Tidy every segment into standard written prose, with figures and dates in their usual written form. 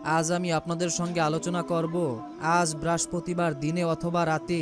আজ আমি আপনাদের সঙ্গে আলোচনা করব আজ বৃহস্পতিবার দিনে অথবা রাতে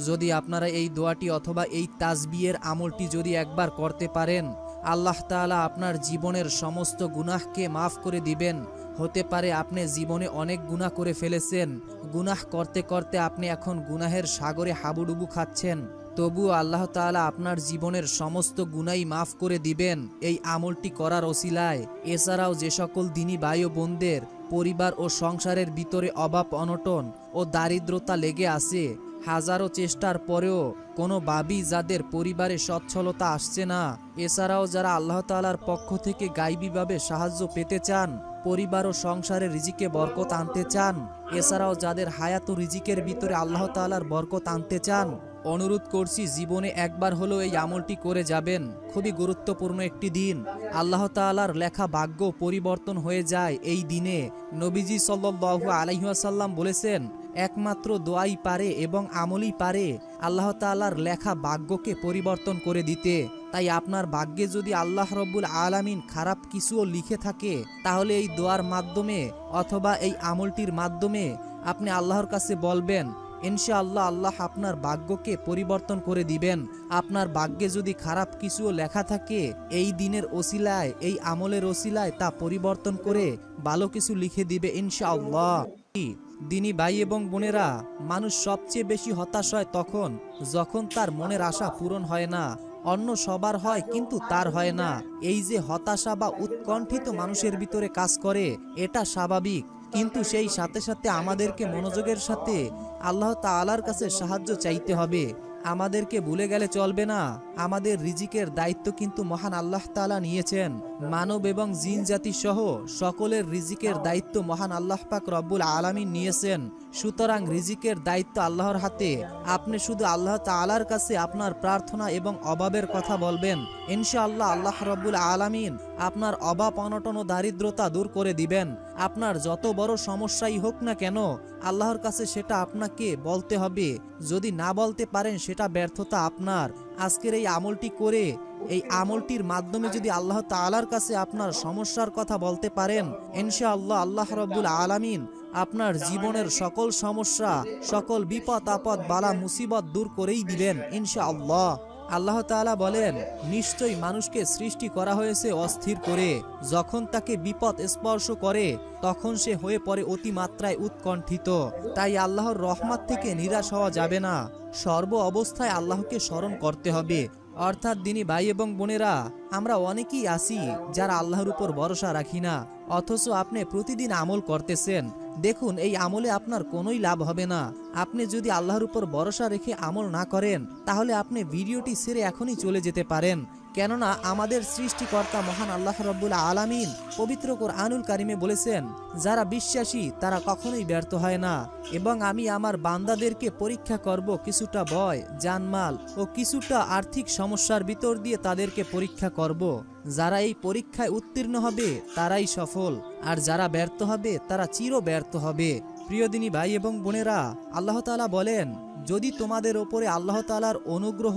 যদি আপনারা এই দোয়াটি অথবা এই তাসবিহের আমলটি যদি একবার করতে পারেন, আল্লাহ তাআলা আপনার জীবনের সমস্ত গুনাহকে মাফ করে দিবেন। হতে পারে আপনি জীবনে অনেক গুনাহ করে ফেলেছেন, গুনাহ করতে করতে আপনি এখন গুনাহের সাগরে হাবুডুবু খাচ্ছেন, তবুও আল্লাহ তাআলা আপনার জীবনের সমস্ত গুনাই মাফ করে দিবেন এই আমলটি করার ওসিলায়। এছাড়াও যে সকল দিনী ভাই ও বোনদের পরিবার ও সংসারের ভিতরে অভাব অনটন ও দারিদ্রতা লেগে আছে, হাজারো চেষ্টার পরেও কোনোভাবেই যাদের পরিবারে সচ্ছলতা আসছে না, এছাড়াও যারা আল্লাহ তাআলার পক্ষ থেকে গায়বীভাবে সাহায্য পেতে চান, পরিবার ও সংসারে রিজিকে বরকত আনতে চান, এছাড়াও যাদের হায়াত ও রিজিকের ভিতরে আল্লাহ তাআলার বরকত আনতে চান, অনুরোধ করছি জীবনে একবার হলেও এই আমলটি করে যাবেন। খুবই গুরুত্বপূর্ণ একটি দিন, আল্লাহ তাআলার লেখা ভাগ্য পরিবর্তন হয়ে যায় এই দিনে। নবীজি সাল্লাল্লাহু আলাইহি ওয়াসাল্লাম বলেছেন, একমাত্র দোয়াই পারে এবং আমলই পারে আল্লাহ তাআলার লেখা ভাগ্যকে পরিবর্তন করে দিতে। তাই আপনার ভাগ্যে যদি আল্লাহ রব্বুল আলামিন খারাপ কিছুও লিখে থাকে, তাহলে এই দোয়ার মাধ্যমে অথবা এই আমলটির মাধ্যমে আপনি আল্লাহর কাছে বলবেন, ইনশাআল্লাহ আল্লাহ আপনার ভাগ্যকে পরিবর্তন করে দিবেন। আপনার ভাগ্যে যদি খারাপ কিছুও লেখা থাকে, এই দিনের ওসিলায়, এই আমলের ওসিলায় তা পরিবর্তন করে ভালো কিছু লিখে দিবে ইনশাআল্লাহ। দিনী ভাই এবং বোনেরা, মানুষ সবচেয়ে বেশি হতাশ হয় তখন যখন তার মনের আশা পূরণ হয় না। অন্য সবার হয় কিন্তু তার হয় না। এই যে হতাশা বা উৎকণ্ঠিত মানুষের ভিতরে কাজ করে, এটা স্বাভাবিক, কিন্তু সেই সাথে সাথে আমাদেরকে মনোযোগের সাথে আল্লাহ তাআলার কাছে সাহায্য চাইতে হবে। আমাদেরকে ভুলে গেলে চলবে না। আমাদের রিজিকের দায়িত্ব কিন্তু মহান আল্লাহ তাআলা নিয়েছেন। মানব এবং জিন জাতি সহ সকলের রিজিকের দায়িত্ব মহান আল্লাহ পাক রব্বুল আলামিন নিয়েছেন। সুতরাং রিজিকের দায়িত্ব আল্লাহর হাতে। আপনি শুধু আল্লাহ তাআলার কাছে আপনার প্রার্থনা এবং অভাবের কথা বলবেন, ইনশাআল্লাহ আল্লাহ রব্বুল আলামিন আপনার অভাব অনটন ও দারিদ্রতা দূর করে দিবেন। আপনার যত বড় সমস্যাই হোক না কেন, আল্লাহর কাছে সেটা আপনাকে বলতে হবে। যদি না বলতে পারেন, সেটা ব্যর্থতা আপনার। আজকের এই আমলটি করে, এই আমলটির মাধ্যমে যদি আল্লাহ তাআলার কাছে আপনার সমস্যার কথা বলতে পারেন, ইনশাআল্লাহ আল্লাহ রব্বুল আলামিন আপনার জীবনের সকল সমস্যা, সকল বিপদ আপদ বালা মুসিবত দূর করেই দিবেন ইনশাআল্লাহ। আল্লাহ তাআলা বলেন, নিশ্চয়ই মানুষকে সৃষ্টি করা হয়েছে অস্থির করে। যখন তাকে বিপদ স্পর্শ করে, তখন সে হয়ে পড়ে অতিমাত্রায় উৎকণ্ঠিত। তাই আল্লাহর রহমত থেকে নিরাশ হওয়া যাবে না। সর্ব অবস্থায় আল্লাহকে স্মরণ করতে হবে। অর্থাৎ দিনী ভাই এবং বোনেরা, আমরা অনেকেই আছি যারা আল্লাহর উপর ভরসা রাখি না, অথচ আপনি প্রতিদিন আমল করতেছেন। দেখুন, এই আমলে আপনার কোনোই লাভ হবে না। আপনি যদি আল্লাহর উপর ভরসা রেখে আমল না করেন, তাহলে আপনি ভিডিওটি ছেড়ে এখনই চলে যেতে পারেন। কেননা আমাদের সৃষ্টিকর্তা মহান আল্লাহ রাব্বুল আলামিন পবিত্র কোরআনুল কারিমে বলেছেন, যারা বিশ্বাসী তারা কখনোই ব্যর্থ হয় না, এবং আমি আমার বান্দাদেরকে পরীক্ষা করব কিছুটা ভয়, জানমাল ও কিছুটা আর্থিক সমস্যার ভিতর দিয়ে তাদেরকে পরীক্ষা করব। যারা এই পরীক্ষায় উত্তীর্ণ হবে তারাই সফল, আর যারা ব্যর্থ হবে তারা চির ব্যর্থ হবে। প্রিয় দিনী ভাই এবং বোনেরা, আল্লাহ তাআলা বলেন, যদি তোমাদের ওপরে আল্লাহ তাআলার অনুগ্রহ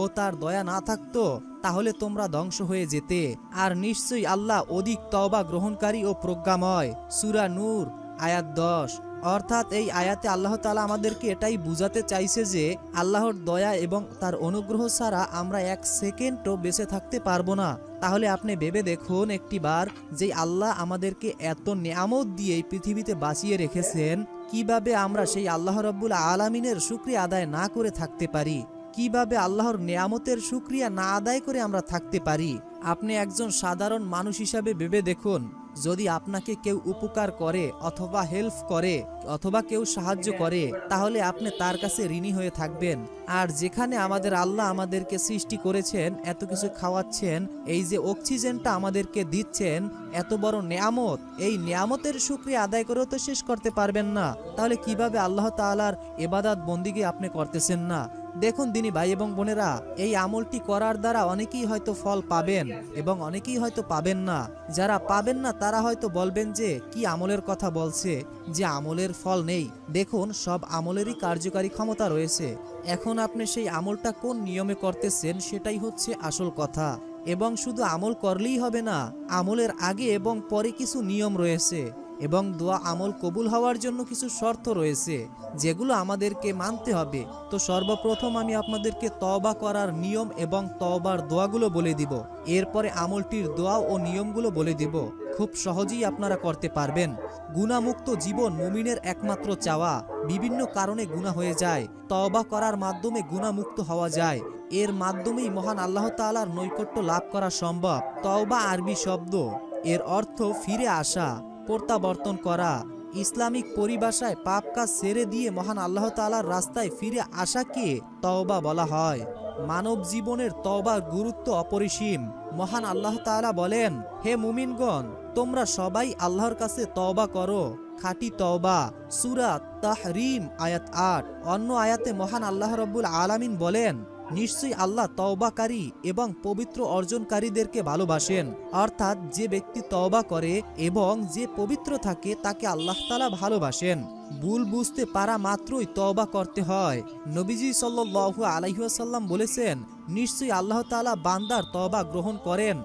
ও তার দয়া না থাকতো, তাহলে তোমরা ধ্বংস হয়ে যেতে। আর নিশ্চয়ই আল্লাহ অধিক তওবা গ্রহণকারী ও প্রজ্ঞাময়। সূরা নূর আয়াত 10। অর্থাৎ এই আয়াতে আল্লাহ তাআলা আমাদেরকে এটাই বুঝাতে চাইছে যে আল্লাহর দয়া এবং তার অনুগ্রহ ছাড়া আমরা এক সেকেন্ডও বেঁচে থাকতে পারবো না। তাহলে আপনি ভেবে দেখুন একটিবার, যে আল্লাহ আমাদেরকে এত নিয়ামত দিয়ে এই পৃথিবীতে বাঁচিয়ে রেখেছেন, কিভাবে আমরা সেই আল্লাহ রাব্বুল আলামিনের শুকরিয়া আদায় না করে থাকতে পারি? কিভাবে আল্লাহর নিয়ামতের শুকরিয়া না আদায় করে আমরা থাকতে পারি? আপনি একজন সাধারণ মানুষ হিসাবে ভেবে দেখুন, যদি আপনাকে কেউ উপকার করে অথবা হেল্প করে অথবা কেউ সাহায্য করে, তাহলে আপনি তার কাছে ঋণী হয়ে থাকবেন। আর যেখানে আমাদের আল্লাহ আমাদেরকে সৃষ্টি করেছেন, এত কিছু খাওয়াচ্ছেন, এই যে অক্সিজেনটা আমাদেরকে দিচ্ছেন, এত বড় নিয়ামত, এই নিয়ামতের শুকরিয়া আদায় করেও তো শেষ করতে পারবেন না। তাহলে কিভাবে আল্লাহ তাআলার ইবাদত বন্দিগি আপনি করতেছেন না? দেখুন দিনী ভাই এবং বোনেরা, এই আমলটি করার দ্বারা অনেকেই হয়তো ফল পাবেন এবং অনেকেই হয়তো পাবেন না। যারা পাবেন না তারা হয়তো বলবেন যে কি আমলের কথা বলছে, যে আমলের ফল নেই। দেখুন, সব আমলেরই কার্যকারী ক্ষমতা রয়েছে। এখন আপনি সেই আমলটা কোন নিয়মে করতেছেন, সেটাই হচ্ছে আসল কথা। এবং শুধু আমল করলেই হবে না, আমলের আগে এবং পরে কিছু নিয়ম রয়েছে। এবং দোয়া আমল কবুল হওয়ার জন্য কিছু শর্ত রয়েছে যেগুলো আমাদেরকে মানতে হবে। তো সর্বপ্রথম আমি আপনাদেরকে তওবা করার নিয়ম এবং তওবার দোয়াগুলো বলে দিব, এরপরে আমলটির দোয়া ও নিয়মগুলো বলে দিব। খুব সহজেই আপনারা করতে পারবেন। গুনাহমুক্ত জীবন মুমিনের একমাত্র চাওয়া। বিভিন্ন কারণে গুনাহ হয়ে যায়, তওবা করার মাধ্যমে গুনাহমুক্ত হওয়া যায়। এর মাধ্যমেই মহান আল্লাহ তাআলার নৈকট্য লাভ করা সম্ভব। তওবা আরবি শব্দ, এর অর্থ ফিরে আসা, প্রত্যাবর্তন করা। ইসলামিক পরিভাষায় পাপ কাজ ছেড়ে দিয়ে মহান আল্লাহ তাআলার রাস্তায় ফিরে আসাকে তওবা বলা হয়। মানব জীবনের তওবার গুরুত্ব অপরিসীম। মহান আল্লাহ তাআলা বলেন, হে মুমিনগণ, তোমরা সবাই আল্লাহর কাছে তওবা করো, খাঁটি তওবা। সূরা তাহরিম আয়াত ৮। অন্য আয়াতে মহান আল্লাহ রাব্বুল আলামিন বলেন, নিশ্চয়ই আল্লাহ তওবাকারী এবং পবিত্র অর্জনকারীদেরকে ভালোবাসেন। অর্থাৎ যে ব্যক্তি তওবা করে এবং যে পবিত্র থাকে তাকে আল্লাহ তাআলা ভালোবাসেন। ভুল বুঝতে পারা মাত্রই তওবা করতে হয়। নবীজি সাল্লাল্লাহু আলাইহি ওয়াসাল্লাম বলেছেন, নিশ্চয়ই আল্লাহ তাআলা বান্দার তওবা গ্রহণ করেন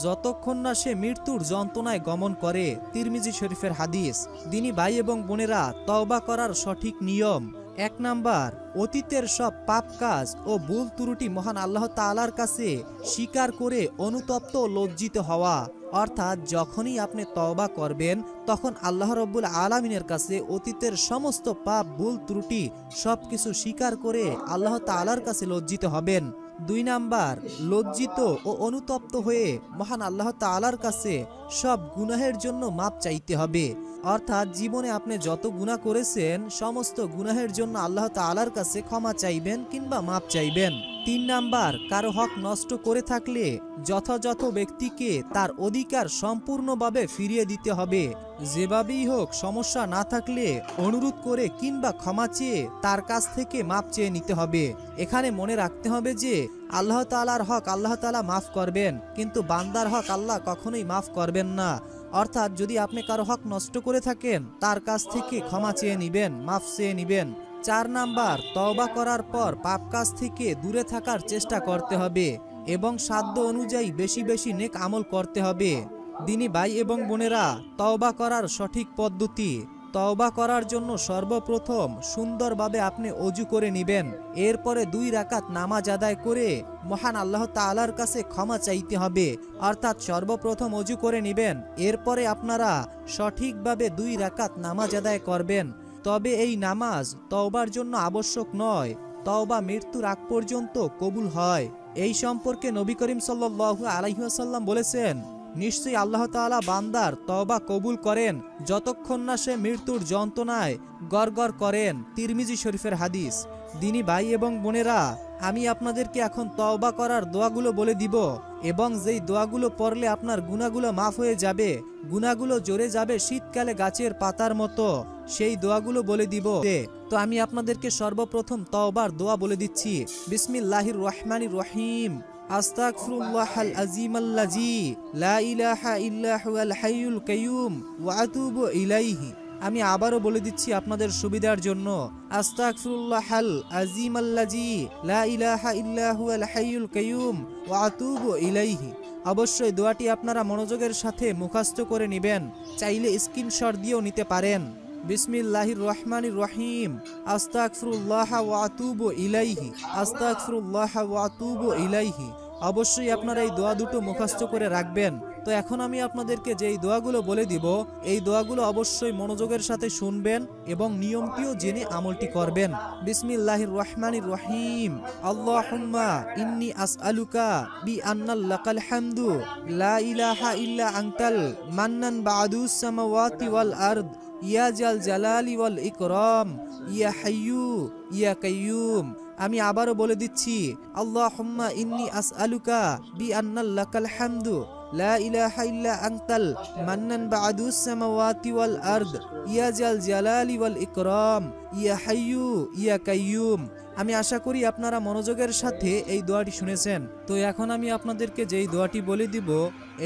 যতক্ষণ না সে মৃত্যুর যন্ত্রণায় গমন করে। তিরমিজি শরীফের হাদিস। দিনী ভাই এবং বোনেরা, তওবা করার সঠিক নিয়ম: ১ নাম্বার, অতীতের সব পাপ কাজ ও ভুল ত্রুটি মহান আল্লাহ তাআলার কাছে স্বীকার করে অনুতপ্ত ও লজ্জিত হওয়া। অর্থাৎ যখনই আপনি তওবা করবেন তখন আল্লাহ রাব্বুল আলামিনের কাছে অতীতের সমস্ত পাপ ভুল ত্রুটি সবকিছু স্বীকার করে আল্লাহ তাআলার কাছে লজ্জিত হবেন। ২ নাম্বার, লজ্জিত ও অনুতপ্ত হয়ে মহান আল্লাহ তাআলার কাছে সব গুনাহের জন্য মাপ চাইতে হবে। অর্থাৎ জীবনে আপনি যত গুনাহ করেছেন সমস্ত গুনাহের জন্য আল্লাহ তাআলার কাছে ক্ষমা চাইবেন কিংবা মাপ চাইবেন। ৩ নাম্বার, কারো হক নষ্ট করে থাকলে যথাযথ ব্যক্তিকে তার অধিকার সম্পূর্ণভাবে ফিরিয়ে দিতে হবে। যেভাবেই হোক সমস্যা না থাকলে অনুরোধ করে কিংবা ক্ষমা চেয়ে তার কাছ থেকে মাপ চেয়ে নিতে হবে। এখানে মনে রাখতে হবে যে আল্লাহ তাআলার হক আল্লাহ তাআলা মাফ করবেন, কিন্তু বান্দার হক আল্লাহ কখনোই মাফ করবেন না। অর্থাৎ যদি আপনি কারো হক নষ্ট করে থাকেন তার কাছ থেকে ক্ষমা চেয়ে নিবেন, মাফ চেয়ে নিবেন। ৪ নাম্বার, তওবা করার পর পাপ কাজ থেকে দূরে থাকার চেষ্টা করতে হবে এবং সাধ্য অনুযায়ী বেশি বেশি নেক আমল করতে হবে। দিনী ভাই এবং বোনেরা, তওবা করার সঠিক পদ্ধতি: তওবা করার জন্য সর্বপ্রথম সুন্দরভাবে আপনি অজু করে নেবেন। এরপরে ২ রাকাত নামাজ আদায় করে মহান আল্লাহ তাআলার কাছে ক্ষমা চাইতে হবে। অর্থাৎ সর্বপ্রথম অজু করে নেবেন, এরপরে আপনারা সঠিকভাবে ২ রাকাত নামাজ আদায় করবেন। তবে এই নামাজ তওবার জন্য আবশ্যক নয়, তওবা মৃত্যুর আগ পর্যন্ত কবুল হয়। এই সম্পর্কে নবী করিম সাল্লাল্লাহু আলাইহি ওয়াসাল্লাম বলেছেন, নিশ্চয়ই আল্লাহ তাআলা বান্দার তওবা কবুল করেন যতক্ষণ না সে মৃত্যুর যন্ত্রণায় গড়গড় করেন। তিরমিজি শরীফের হাদিস। দিনী ভাই এবং বোনেরা, আমি আপনাদেরকে এখন তওবা করার দোয়াগুলো বলে দিব এবং যেই দোয়াগুলো পড়লে আপনার গুনাহগুলো মাফ হয়ে যাবে, গুনাহগুলো জড়ে যাবে শীতকালে গাছের পাতার মতো, সেই দোয়াগুলো বলে দিব। তো আমি আপনাদেরকে সর্বপ্রথম তওবার দোয়া বলে দিচ্ছি। বিসমিল্লাহির রহমানির রহিম। আস্তাগফিরুল্লাহাল আযীমাল্লাযী লা ইলাহা ইল্লা হুয়াল হাইয়ুল কাইয়্যুম ওয়া আতুবু ইলাইহি। আমি আবারও বলে দিচ্ছি আপনাদের সুবিধার জন্য। আস্তাগফিরুল্লাহাল আযীমাল্লাযী লা ইলাহা ইল্লা হুয়াল হাইয়ুল কাইয়্যুম ওয়া আতুবু ইলাইহি। অবশ্যই দোয়াটি আপনারা মনোযোগের সাথে মুখস্থ করে নেবেন, চাইলে স্ক্রিনশট দিয়েও নিতে পারেন। বিসমিল্লাহির রহমানির রহিম। আস্তাগফিরুল্লাহ ওয়া আতুবু ইলাইহি, আস্তাগফিরুল্লাহ ওয়া আতুবু ইলাইহি। অবশ্যই আপনারা এই দোয়া দুটো মুখস্থ করে রাখবেন। তো এখন আমি আপনাদেরকে যেই দোয়াগুলো বলে দিব এই দোয়াগুলো অবশ্যই মনোযোগের সাথে শুনবেন এবং নিয়মটিও জেনে আমলটি করবেন। বিসমিল্লাহির রহমানির রহিম। আল্লাহুম্মা ইন্নী আসআলুকা বিআন্না লাকাল হামদু লা ইলাহা ইল্লা আনতাল মান্নান বা'দুস সামাওয়াতি ওয়াল আরদ ইয়া জাল জালালি ওয়াল ইকরাম ইয়া হাইয়্যু ইয়া কাইয়্যুম। আমি আবারও বলে দিচ্ছি, আল্লাহুম্মা ইন্নী আসআলুকা বিআন্না লাকাল হামদু লা ইলাহা ইল্লা আনতাল মান্নান বা'দুস সামাওয়াতি ওয়াল আরদ ইয়া জাল জালালি ওয়াল ইকরাম ইয়া হাইয়্যু ইয়া কাইয়্যুম। আমি আশা করি আপনারা মনোযোগের সাথে এই দোয়াটি শুনেছেন। তো এখন আমি আপনাদেরকে যেই দোয়াটি বলে দিব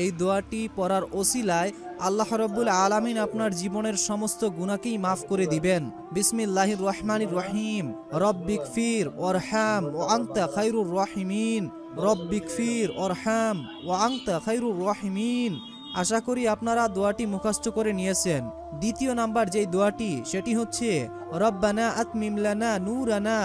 এই দোয়াটি পড়ার ওসিলায় আল্লাহ রাব্বুল আলামিন আপনার জীবনের সমস্ত গুনাহকেই মাফ করে দিবেন। বিসমিল্লাহির রহমানির রহিম। রব্বিগফির ওয়ারহাম ওয়া আনতা খায়রুর রাহিমিন। রব্বিগফির ওয়ারহাম ওয়া আনতা খায়রুর রাহিমিন। আশা করি আপনারা দোয়াটি মুখস্থ করে নিয়েছেন। দ্বিতীয় নাম্বার যেই দোয়াটি সেটি হচ্ছে রব্বানা আতমিম লানা নূরানা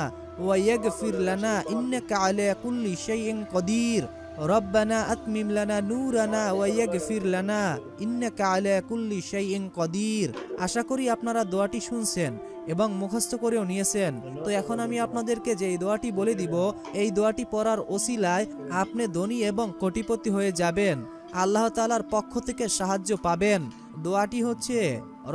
ওয়া ইয়াগফির লানা ইন্নাকা আলা কুল্লি শাইইন কদির। রব্বানা আতমিম লানা নূরানা ওয়া ইয়াগফির লানা ইন্নাকা আলা কুল্লি শাইইন কদির। আশা করি আপনারা দোয়াটি শুনছেন এবং মুখস্থ করেও নিয়েছেন। তো এখন আমি আপনাদেরকে যে এই দোয়াটি বলে দিব, এই দোয়াটি পড়ার ওসিলায় আপনি ধনী এবং কোটিপতি হয়ে যাবেন, আল্লাহ তাআলার পক্ষ থেকে সাহায্য পাবেন। দোয়াটি হচ্ছে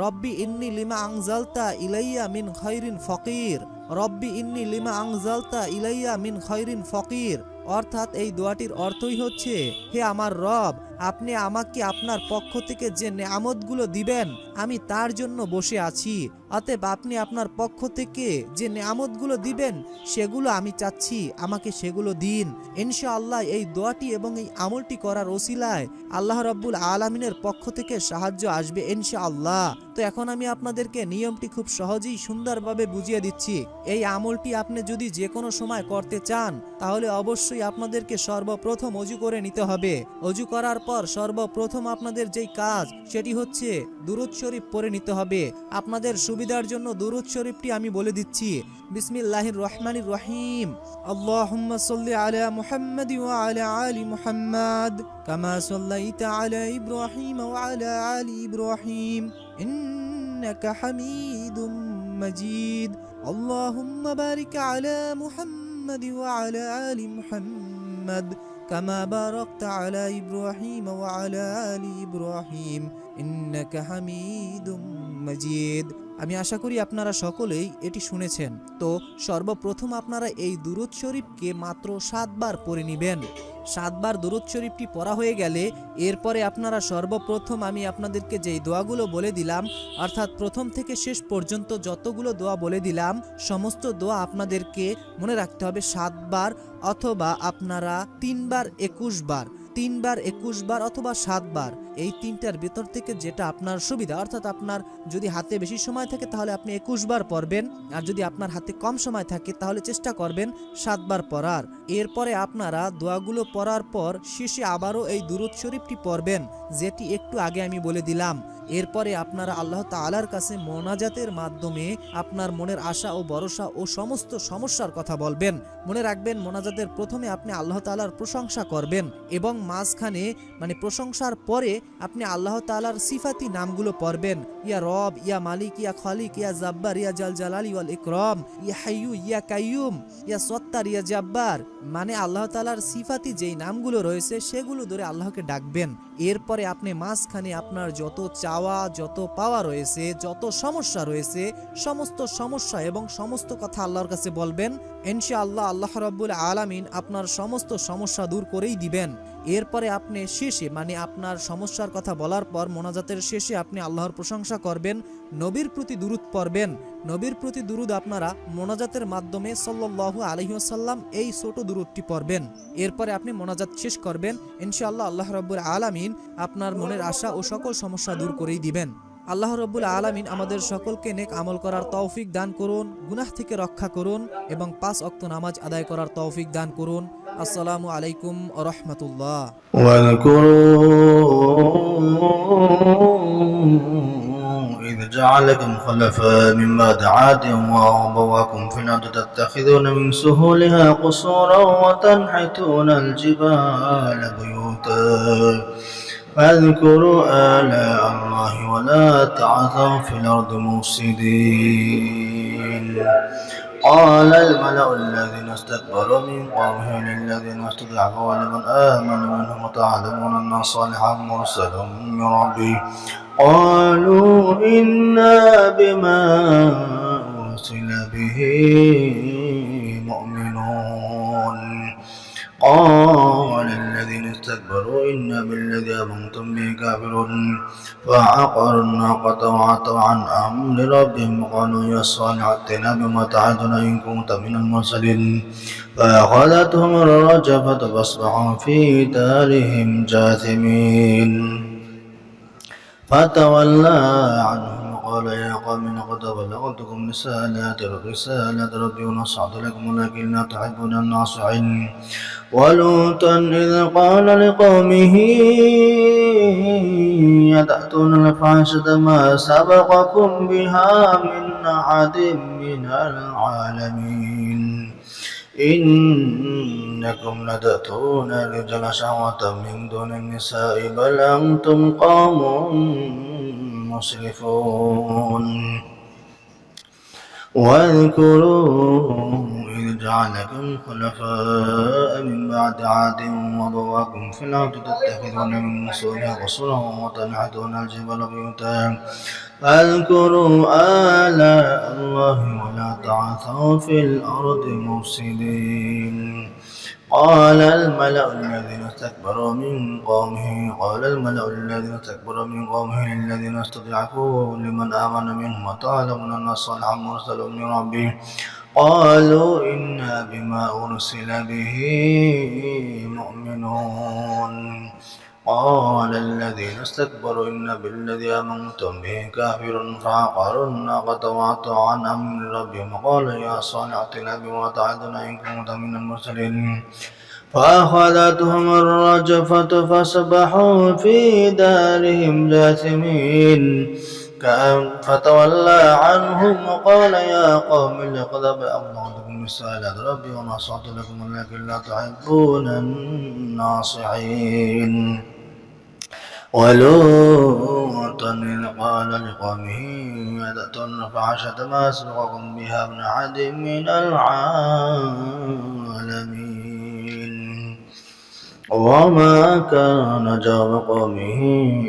রব্বি ইন্নি লিমা আনজালতা ইলাইয়া মিন খায়রিন ফকির। রব্বি ইন্নি লিমা আনজালতা ইলাইয়া মিন খায়রিন ফকির। অর্থাৎ এই দোয়াটির অর্থই হচ্ছে, হে আমার রব, আপনি আমাকে আপনার পক্ষ থেকে যে নেয়ামতগুলো দিবেন আমি তার জন্য বসে আছি। অতএব আপনি আপনার পক্ষ থেকে যে নেয়ামতগুলো দিবেন সেগুলো আমি চাচ্ছি, আমাকে সেগুলো দিন। ইনশাআল্লাহ এই দোয়াটি এবং এই আমলটি করার ওসিলায় আল্লাহ রাব্বুল আলামিনের পক্ষ থেকে সাহায্য আসবে ইনশাআল্লাহ। তো এখন আমি আপনাদেরকে নিয়মটি খুব সহজেই সুন্দরভাবে বুঝিয়ে দিচ্ছি। এই আমলটি আপনি যদি যে কোনো সময় করতে চান তাহলে অবশ্যই আপনাদেরকে সর্বপ্রথম অজু করে নিতে হবে। অজু করার পর সর্বপ্রথম আপনাদের যেই কাজ সেটি হচ্ছে দুরূদ শরীফ পড়ে নিতে হবে। আপনাদের সুবিধার জন্য দুরূদ শরীফটি আমি বলে দিচ্ছি। বিসমিল্লাহির রহমানির রহিম। আল্লাহুম্মা সাল্লি আলা মুহাম্মাদ ওয়া আলা আলি মুহাম্মাদ কামা সাল্লাইতা আলা ইব্রাহিম ওয়া আলা আলি ইব্রাহিম ইন্নাকা হামিদুম মাজিদ। আল্লাহুম্মা বারিক আলা মুহাম্মাদ ওয়া আলা আলি মুহাম্মাদ কামা বারাকতা আলা ইব্রাহিম ওয়া আলা আলি ইব্রাহিম ইন্নাকা হামিদুম মাজিদ। আমি আশা করি আপনারা সকলেই এটি শুনেছেন। তো সর্বপ্রথম আপনারা এই দুরূদ শরীফকে মাত্র 7 বার পড়ে নেবেন। 7 বার দুরূদ শরীফটি পড়া হয়ে গেলে এরপরে আপনারা সর্বপ্রথম আমি আপনাদেরকে যেই দোয়াগুলো বলে দিলাম, অর্থাৎ প্রথম থেকে শেষ পর্যন্ত যতগুলো দোয়া বলে দিলাম সমস্ত দোয়া আপনাদেরকে মনে রাখতে হবে 7 বার, অথবা আপনারা 3 বার 21 বার, 3 বার 21 বার অথবা 7 বার, এই তিনটার ভিতর থেকে যেটা আপনার সুবিধা। অর্থাৎ আপনার যদি হাতে বেশি সময় থাকে তাহলে আপনি 21 বার পড়বেন, আর যদি আপনার হাতে কম সময় থাকে তাহলে চেষ্টা করবেন 7 বার পড়ার। এরপরে আপনারা দোয়াগুলো পড়ার পর শেষে আবারও এই দুরূদ শরীফটি পড়বেন, যেটি একটু আগে আমি বলে দিলাম। এরপরে আপনারা আল্লাহ তাআলার কাছে মোনাজাতের মাধ্যমে আপনার মনের আশা ও ভরসা ও সমস্ত সমস্যার কথা বলবেন। মনে রাখবেন, মোনাজাতের প্রথমে আপনি আল্লাহ তাআলার প্রশংসা করবেন এবং মাঝখানে মানে প্রশংসার পরে আপনি আল্লাহ তাআলার সিফাতি নামগুলো পড়বেন। ইয়া রব, ইয়া মালিক, ইয়া খালিক, ইয়া জাব্বার, ইয়া জাল জালালি ওয়াল ইকরাম, ইয়া হাইয়ু, ইয়া কাইয়ুম, ইয়া সত্তার, ইয়া জাব্বার। মানে আল্লাহ তাআলার সিফাতি যেই নামগুলো রয়েছে সেগুলো ধরে আল্লাহকে ডাকবেন। এরপরে আপনি মাঝখানে আপনার যত চাওয়া, যত পাওয়া রয়েছে, যত সমস্যা রয়েছে, সমস্ত সমস্যা এবং সমস্ত কথা আল্লাহর কাছে বলবেন। ইনশাআল্লাহ আল্লাহ রাব্বুল আলামিন আপনার সমস্ত সমস্যা দূর করেই দিবেন। এরপরে আপনি শেষে মানে আপনার সমস্যার কথা বলার পর মোনাজাতের শেষে আপনি আল্লাহর প্রশংসা করবেন, নবীর প্রতি দুরূদ পড়বেন। নবীর প্রতি দুরূদ আপনারা মোনাজাতের মাধ্যমে সাল্লাল্লাহু আলাইহি ওয়াসাল্লাম এই ছোট দুরূদটি পড়বেন। এরপরে আপনি মোনাজাত শেষ করবেন। ইনশাআল্লাহ আল্লাহ রাব্বুল আলামিন আপনার মনের আশা ও সকল সমস্যা দূর করেই দিবেন। আল্লাহ রাব্বুল আলামিন আমাদের সকলকে নেক আমল করার তৌফিক দান করুন, গুনাহ থেকে রক্ষা করুন এবং 5 ওয়াক্ত নামাজ আদায় করার তৌফিক দান করুন। আসসালামু আলাইকুম ওয়া রাহমাতুল্লাহ। إذ جعلكم خلفاء من بعد عاد وبواكم في الأرض تتخذون من سهولها قصورا وتنحتون الجبال بيوتا فاذكروا آلاء الله ولا تعثوا في الأرض مفسدين. قال الملأ الذين استكبروا من قومه للذين استضعفوا لمن آمن منهم وتعلمون أن صالحا مرسل من ربه قالوا إنا بما أرسل به مؤمنون. قال الذين استكبروا إنا بالذي آمنتم به كافرون. فعقروا الناقة وعتوا عن أمر ربهم وقالوا يا صالح ائتنا بما تعدنا إن كنت من المرسلين. فأخذتهم الرجفة فأصبحوا في دارهم جاثمين. فتولى عنهم وقال يا قوم لقد بلغتكم رسالات ربي ونصحت لكم ولكن لا تحبون الناصحين. ولوطا إذ قال لقومه يأتون الفاحشة ما سبقكم بها من أحد من العالمين إنكم لتأتون الرجال شهوة من دون النساء بل أنتم قوم مسرفون واذكروا إذ جعلكم خلفاء من بعد عاد وبواكم في الأرض تتخذون من سؤالها قصورا وتنحتون الجبال بيوتا فاذكروا آلاء الله ولا تعثوا في الأرض مفسدين قال الملأ الذين استكبروا من قومه للذين استضعفوا لمن آمن منهم وتعلمون أن الصالح مرسل من ربه قالوا إنا بما أرسل به مؤمنون قال الذين استكبروا إن بالذي آمنتم به كافر فعقروا الناقة وعتوا عن أمر ربهم وقالوا يا صالح ائتنا بما تعدنا إن كنت من المرسلين فأخذتهم الرجفة فأصبحوا في دارهم جاثمين فتولى عنهم وقال يا قوم لقد أبلغتكم رسالة ربي ونصحت لكم ولكن لا تحبون الناصحين ولوطا إذ قال لقومه أتأتون الفاحشة ما سبقكم بها من أحد من العالمين وما كان جواب قومه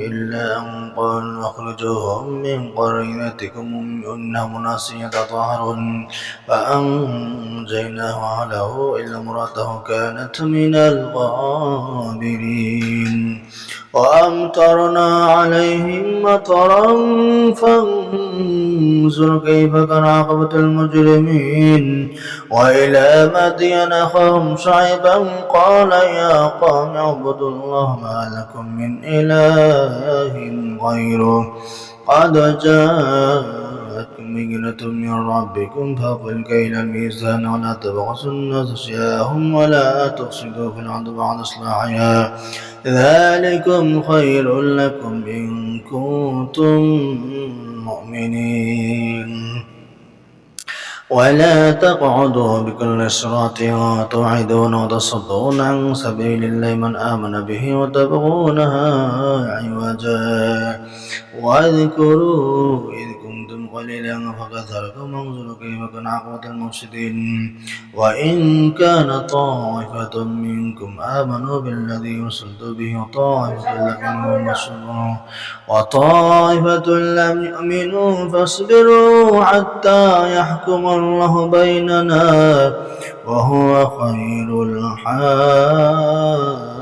إلا أن قالوا أخرجوهم من قريتكم إنهم أناس يتطهرون فأنجيناه وأهله إلا امرأته كانت من الغابرين وأمطرنا عليهم مطرا فانظر كيف كان عاقبة المجرمين وإلى مدين أخاهم شعيبا قال يا قوم اعبدوا الله ما لكم من إله غيره قد جاءتكم بينة من ربكم فأوفوا الكيل الميزان ولا تبخسوا الناس أشياءهم ولا تفسدوا في الأرض بعد إصلاحها ذلكم خير لكم إن كنتم مؤمنين ولا تقعدوا بكل صراط توعدون وتصدون عن سبيل الله من آمن به وتبغونها عوجا واذكروا إذ كنتم قليلا فكثركم وانظروا كيف كان عاقبة المفسدين وإن كان طائفة منكم آمنوا بالذي أرسلت به وطائفة لم يؤمنوا فاصبروا حتى يحكم الله بيننا وهو خير الحاكمين